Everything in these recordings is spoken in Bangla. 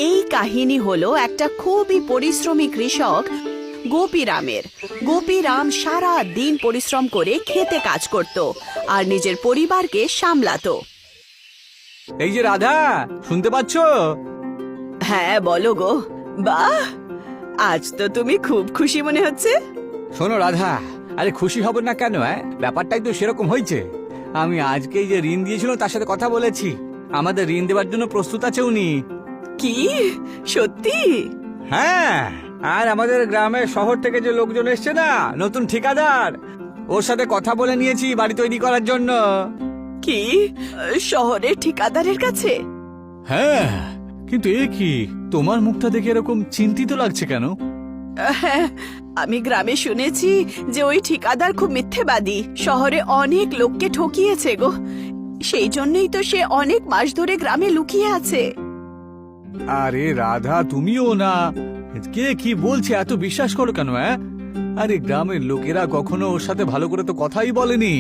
এই কাহিনী হলো একটা খুবই পরিশ্রমী কৃষক গোপীরামের। গোপীরাম সারা দিন পরিশ্রম করে খেতে কাজ করত আর নিজের পরিবারকে সামলাতো। এই যে রাধা, শুনতে পাচ্ছ? হ্যাঁ বলো গো। বাহ, আজ তো তুমি খুব খুশি মনে হচ্ছে। শোনো রাধা, আরে খুশি হব না কেন? ব্যাপারটাই তো সেরকম হয়েছে। আমি আজকে যে ঋণ দিয়েছিল তার সাথে কথা বলেছি, আমাদের ঋণ দেওয়ার জন্য প্রস্তুত আছে উনি। কি সত্যি? হ্যাঁ, আর আমাদের গ্রামের শহর থেকে যে লোকজন এসছে না, নতুন ঠিকাদার, ওর সাথে কথা বলে নিয়েছি বাড়ি তৈরি করার জন্য। কি শহরের ঠিকাদারের কাছে? হ্যাঁ, কিন্তু এ কি, তোমার মুখটা দেখে এরকম চিন্তিত লাগছে কেন? হ্যাঁ, আমি গ্রামে শুনেছি যে ওই ঠিকাদার খুব মিথ্যেবাদী, শহরে অনেক লোককে ঠকিয়েছে গো। সেই জন্যই তো সে অনেক মাস ধরে গ্রামে লুকিয়ে আছে। আরে রাধা, তুমিও না, কে কি বলছে এত বিশ্বাস করো কেন? আরে গ্রামের লোকেরা কখনো ওর সাথে ভালো করে তো কথাই বলেনি,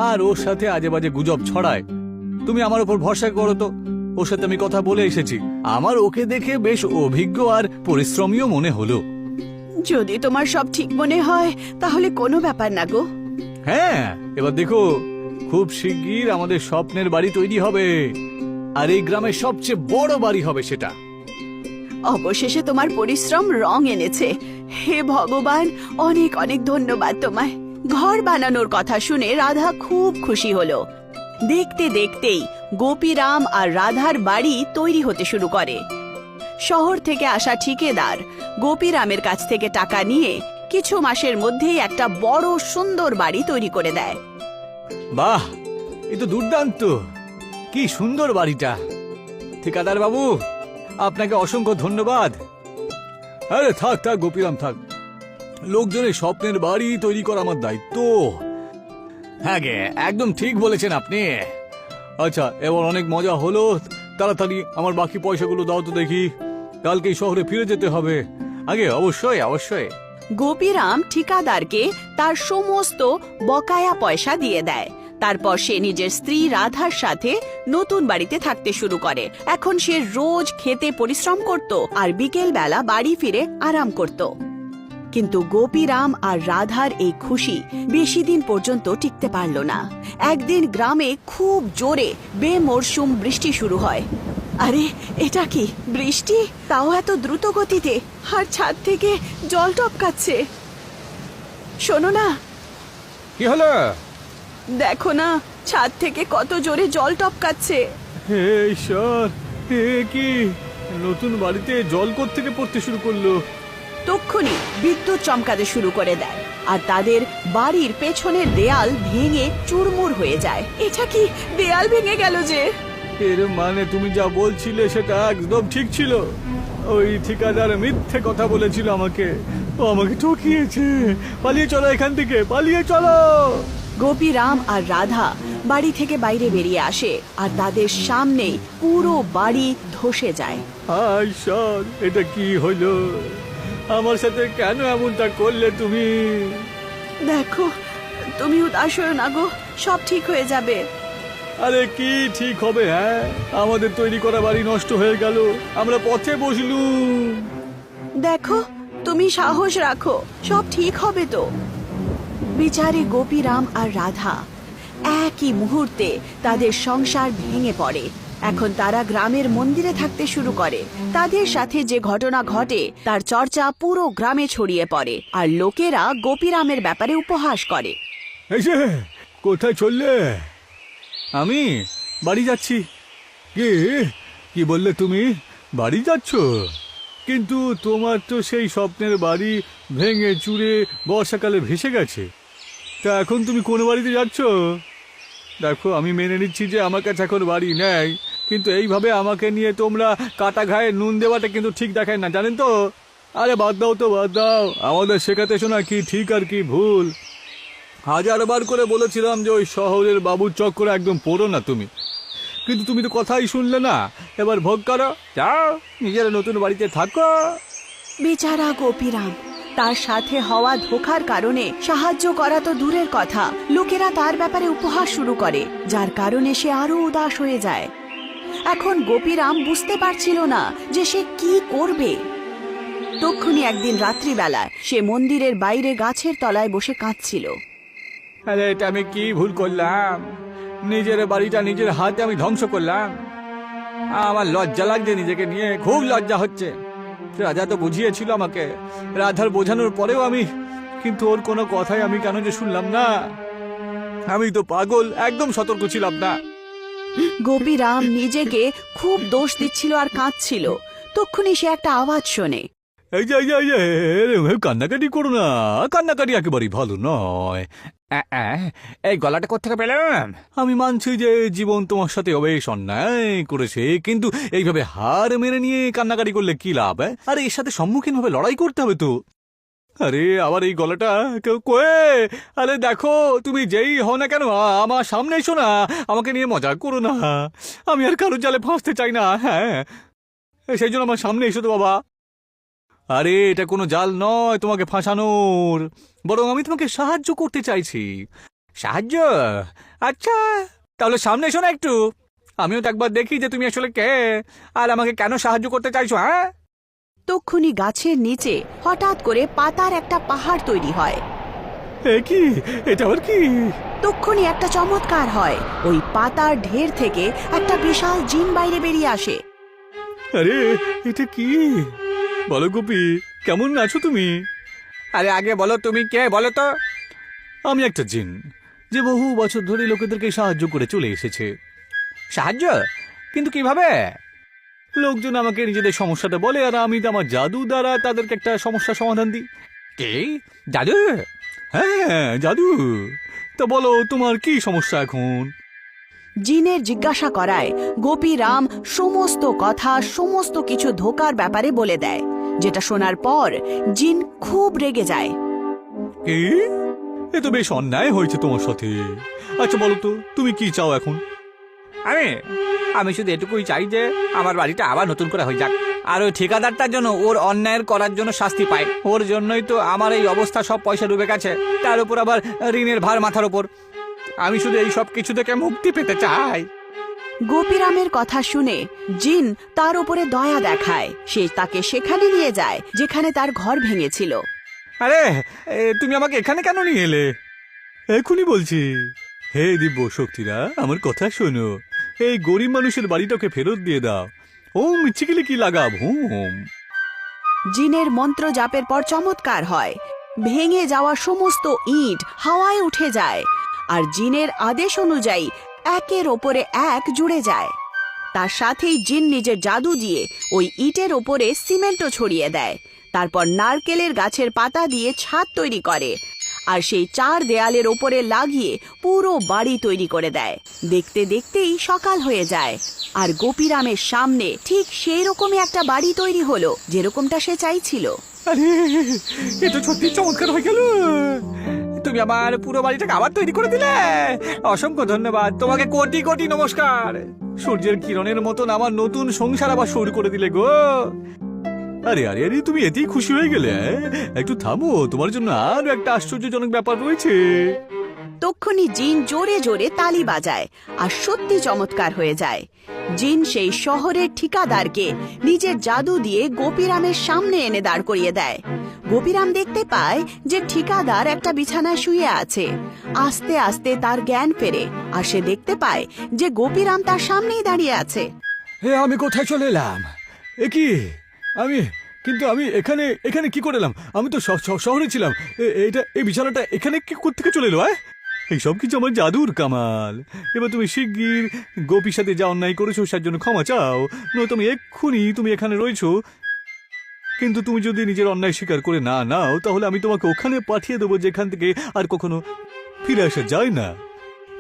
আর ওর সাথে আজে বাজে গুজব ছড়ায়। তুমি আমার উপর ভরসা করো তো, ওর সাথে আমি কথা বলে এসেছি, আমার ওকে দেখে বেশ অভিজ্ঞ আর পরিশ্রমীও মনে হলো। যদি তোমার সব ঠিক মনে হয় তাহলে কোনো ব্যাপার না গো। হ্যাঁ, এবার দেখো, খুব শিগগির আমাদের স্বপ্নের বাড়ি তৈরি হবে, আর এই গ্রামের সবচেয়ে বড় বাড়ি হবে সেটা। অবশেষে তোমার পরিশ্রম রং এনেছে। হে ভগবান, অনেক অনেক ধন্যবাদ তোমায়। ঘর বানানোর কথা শুনে রাধা খুব খুশি হলো। দেখতে দেখতেই গোপীরাম আর রাধার বাড়ি তৈরি হতে শুরু করে। শহর থেকে আসা ঠিকাদার গোপীরামের কাছ থেকে টাকা নিয়ে কিছু মাসের মধ্যেই একটা বড় সুন্দর বাড়ি তৈরি করে দেয়। বাহ, এ তো দুর্দান্ত! কি সুন্দর বাড়িটা! ঠিকাদার বাবু, আপনাকে অসংখ্য ধন্যবাদ। আরে থাক থাক গোপীরাম, থাক। লোকজনের স্বপ্নের বাড়ি তৈরি করা আমার দায়িত্ব। হ্যাঁ গে, একদম ঠিক বলেছেন আপনি। আচ্ছা, এবার অনেক মজা হলো, তাড়াতাড়ি আমার বাকি পয়সাগুলো দাও তো দেখি, কালকেই শহরে ফিরে যেতে হবে। আগে অবশ্যই অবশ্যই। গোপীরাম ঠিকাদারকে তার সমস্ত বকায়া পয়সা দিয়ে দেয়। তারপর সে নিজের স্ত্রী রাধার সাথে নতুন বাড়িতে থাকতে শুরু করে। এখন সে রোজ খেতে পরিশ্রম করত আর বিকেল বেলা বাড়ি ফিরে আরাম করত। কিন্তু গোপীরাম আর রাধার এই খুশি বেশি দিন পর্যন্ত টিকতে পারল না। একদিন গ্রামে খুব জোরে বেমরশুম বৃষ্টি শুরু হয়। আরে এটা কি বৃষ্টি, তাও এত দ্রুত গতিতে, আর ছাদ থেকে জল টপকাচ্ছে। শোনো না, কি হলো? দেখো না, ছাদ থেকে কত জোরে জল টপকাচ্ছে। হে ঈশ্বর, হে কি, নতুন বাড়িতে জল কোত্থেকে পড়তে শুরু করলো? তক্ষুনি বিদ্যুৎ চমকাতে শুরু করে দেয় আর তাদের বাড়ির পেছনের দেয়াল ভেঙে চুরমুর হয়ে যায়। এটা কি, দেয়াল ভেঙে গেল যে? এর মানে তুমি যা বলছিলে সেটা একদম ঠিক ছিল। ওই ঠিকাদার মিথ্যে কথা বলেছিল আমাকে, ও আমাকে ঠকিয়েছে। পালিয়ে চলো এখান থেকে, পালিয়ে চলো। গোপীরাম আর রাধা বাড়ি থেকে বাইরে বেরিয়ে আসে আর তাদের সামনেই পুরো বাড়ি ধসে যায়। হায় ঈশ্বর, এটা কি হলো? আমার সাথে কেন এমনটা করলে তুমি? দেখো, তুমি উদাস হয়ো না গো, সব ঠিক হয়ে যাবে। আরে কি ঠিক হবে? আমাদের তৈরি করা বাড়ি নষ্ট হয়ে গেল, আমরা পথে বসলুম। দেখো, তুমি সাহস রাখো, সব ঠিক হবে তো। বিচারে গোপীরাম আর রাধা একই মুহূর্তে তাদের সংসার ভেঙে পড়ে। এখন তারা গ্রামের মন্দিরে থাকতে শুরু করে। তাদের সাথে যে ঘটনা ঘটে তার চর্চা পুরো গ্রামে ছড়িয়ে পড়ে আর লোকেরা গোপীরামের ব্যাপারে উপহাস করে। এই যে, কোথায় চললে? আমি বাড়ি যাচ্ছি। কি কি বললে তুমি? বাড়ি যাচ্ছ? কিন্তু তোমার তো সেই স্বপ্নের বাড়ি ভেঙে চুরে বর্ষাকালে ভেসে গেছে। তা এখন তুমি কোন বাড়িতে যাচ্ছ? দেখো, আমি মেনে নিচ্ছি যে আমার কাছে এখন বাড়ি নেই, কিন্তু এইভাবে আমাকে নিয়ে তোমরা কাটা ঘায়ে নুন দেওয়াটা কিন্তু ঠিক দেখায় না, জানেন তো? আরে বাদ দাও তো, বাদ দাও। আমাদের শেখাতে শোনা কি ঠিক আর কি ভুল। 1000 বার করে বলেছিলাম যে ওই শহরের বাবুর চক্করে একদম পড়ো না তুমি, কিন্তু তুমি তো কথাই শুনলে না। এবার ভোগ করো, যাও নিজের নতুন বাড়িতে থাকো। বেচারা গোপীরাম, তার সাথে হওয়া ধোঁকার কারণে সাহায্য করা তো দূরের কথা, লোকেরা তার ব্যাপারে উপহাস শুরু করে, যার কারণে সে আরো উদাস হয়ে যায়। এখন গোপীরাম বুঝতে পারছিল না যে সে কি করবে। তক্ষুনি একদিন রাত্রিবেলা সে মন্দিরের বাইরে গাছের তলায় বসে কাঁদছিল। আরে এটা আমি কি ভুল করলাম? নিজের বাড়িটা নিজের হাতে আমি ধ্বংস করলাম। আমার লজ্জা লাগছে, নিজেকে নিয়ে খুব লজ্জা হচ্ছে। রাজা তো বুঝিয়েছিল আমাকে, রাধার বোঝানোর পরেও আমি, কিন্তু ওর কোনো কথাই আমি কেন যে শুনলাম না? আমি তো পাগল, একদম সতর্ক ছিলাম না। গোপীরাম নিজেকে খুব দোষ দিচ্ছিল আর কাঁদছিল। তক্ষুনি সে একটা আওয়াজ শোনে। এই কান্নাকাটি করো না, কান্নাকাটি একেবারেই ভালো নয়। এই গলাটা কোথেকে পেলাম? আমি মানছি যে জীবন তোমার সাথে বেশ অন্যায় করেছে, কিন্তু এইভাবে হার মেনে নিয়ে কান্নাকাটি করলে কি লাভ? আরে এর সাথে সম্মুখীন ভাবে লড়াই করতে হবে তো। আরে আবার এই গলাটা কেউ কয়ে, আরে দেখো তুমি যেই হও না কেন আমার সামনে এসো না, আমাকে নিয়ে মজা করো না। আমি আর কারোর জালে ফাঁসতে চাই না। হ্যাঁ, সেই জন্য আমার সামনে এসো তো বাবা। আরে এটা কোনো জাল নয় তোমাকে ফাঁসানোর, বরং আমি তোমাকে সাহায্য করতে চাইছি। সাহায্য? আচ্ছা, তাহলে সামনে এসো না একটু, আমিও তো একবার দেখি যে তুমি আসলে কে আর আমাকে কেন সাহায্য করতে চাইছো। হ্যাঁ, তক্ষুনি গাছের নিচে হঠাৎ করে পাতার একটা পাহাড় তৈরি হয়। কি এটা আবার কি? তক্ষুনি একটা চমৎকার হয়। ওই পাতার ঢের থেকে একটা বিশাল জিন বাইরে বেরিয়ে আসে। আরে এটা কি? বলো গোপী, কেমন আছো তুমি? আরে আগে বলো তুমি কে, বলো তো। আমি একটা জিন যে বহু বছর ধরে লোকেদেরকে সাহায্য করে চলে এসেছে। সাহায্য? কিন্তু কিভাবে? লোকজন আমাকে নিজেদের সমস্যাটা বলে আর আমি আমার জাদু দ্বারা তাদেরকে একটা সমস্যার সমাধান দিই। কে? জাদু? হ্যাঁ জাদু। তা বলো তোমার কি সমস্যা এখন? জিনের জিজ্ঞাসা করায় গোপীরাম সমস্ত কথা, সমস্ত কিছু ধোকার ব্যাপারে বলে দেয়, যেটা শোনার পর জিন খুব রেগে যায়। কি? এ তো বেশ অন্যায় হয়েছে তোমার সাথে। আচ্ছা বলো তো তুমি কি চাও এখন? আমি শুধু এটুকুই চাই যে আমার বাড়িটা আবার নতুন করে হয়ে যাক, আর ওই ঠিকাদারটার জন্য ওর অন্যায়ের করার জন্য শাস্তি পায়। ওর জন্যই তো আমার এই অবস্থা, সব পয়সা ডুবে গেছে, তার উপর আবার ঋণের ভার মাথার উপর। আমি শুধু এই সব কিছু থেকে মুক্তি পেতে চাই। গোপীরামের কথা শুনে জিন তার উপরে দয়া দেখায়। সে তাকে সেখানে নিয়ে যায় যেখানে তার ঘর ভেঙেছিল। আরে তুমি আমাকে এখানে কেন নিয়ে এলে? এখনই বলছি। হে দিব্য শক্তিরা, আমার কথা শোনো, এই গরিব মানুষের বাড়িটাকে ফেরত দিয়ে দাও। ওম ইচ্ছিকিলে কি লাগাব হুম। জিনের মন্ত্র জাপের পর চমৎকার হয়। ভেঙে যাওয়া সমস্ত ইট হাওয়ায় উঠে যায় আর জিনের আদেশ অনুযায়ী একের ওপরে এক জুড়ে যায়। তার সাথেই জিন নিজের জাদু দিয়ে ওই ইটের ওপরে সিমেন্টও ছড়িয়ে দেয়। তারপর নারকেলের গাছের পাতা দিয়ে ছাদ তৈরি করে আর সেই চার দেয়ালের ওপরে লাগিয়ে পুরো বাড়ি তৈরি করে দেয়। দেখতে দেখতেই সকাল হয়ে যায় আর গোপীরামের সামনে ঠিক সেই রকমই একটা বাড়ি তৈরি হলো, যেরকমটা সে চাইছিল। আরে এ তো সত্যি চমৎকার হয়ে গেল। তুমি আমার পুরো বাড়িটাকে আবার তৈরি করে দিলে। অসংখ্য ধন্যবাদ তোমাকে, কোটি কোটি নমস্কার। সূর্যের কিরণের মতন আমার নতুন সংসার আবার শুরু করে দিলে গো। আরে আরে আরে তুমি এতেই খুশি হয়ে গেলে? একটু থামো, তোমার জন্য আরো একটা আশ্চর্যজনক ব্যাপার রয়েছে। তক্ষুনি জিন জোরে জোরে তালি বাজায় আর সত্যি চমৎকার হয়ে যায়। জিন সেই শহরের ঠিকাদারকে নিজের জাদু দিয়ে গোপীরামের সামনে এনে দাঁড় করিয়ে দেয়। গোপীরাম দেখতে পায় যে ঠিকাদার একটা বিছানায় শুয়ে আছে। আস্তে আস্তে তার জ্ঞান ফেরে আর সে দেখতে পায় যে গোপীরাম তার সামনেই দাঁড়িয়ে আছে। আমি কোথায় চলে এলাম? এ কি? আমি এখানে এখানে কি করে এলাম? আমি তো শহরে ছিলাম। এই বিছানাটা এখানে কি কোত্থেকে চলে এলো? এই সব কিছু আমার জাদুর কামাল। এবার তুমি শিগগির গোপীর সাথে যা অন্যায় করেছো তার জন্য ক্ষমা চাও, নয়তো তুমি এক্ষুনি তুমি এখানে রয়েছো। কিন্তু তুমি যদি নিজের অন্যায় স্বীকার করে না নাও, তাহলে আমি তোমাকে ওখানে পাঠিয়ে দেবো যেখান থেকে আর কখনো ফিরে আসা যায় না।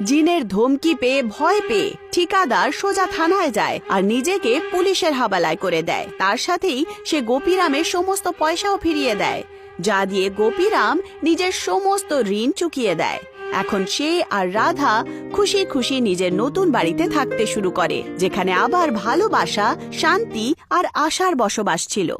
জিনের ধমকি পেয়ে ভয় পেয়ে ঠিকাদার সোজা থানায় যায় আর নিজেকে পুলিশের হাবালায় করে দেয়। তার সাথেই সে গোপীরামের সমস্ত পয়সাও ফিরিয়ে দেয়, যা দিয়ে গোপীরাম নিজের সমস্ত ঋণ চুকিয়ে দেয়। এখন সে আর রাধা খুশি খুশি নিজের নতুন বাড়িতে থাকতে শুরু করে, যেখানে আবার ভালোবাসা, শান্তি আর আশার বসবাস ছিল।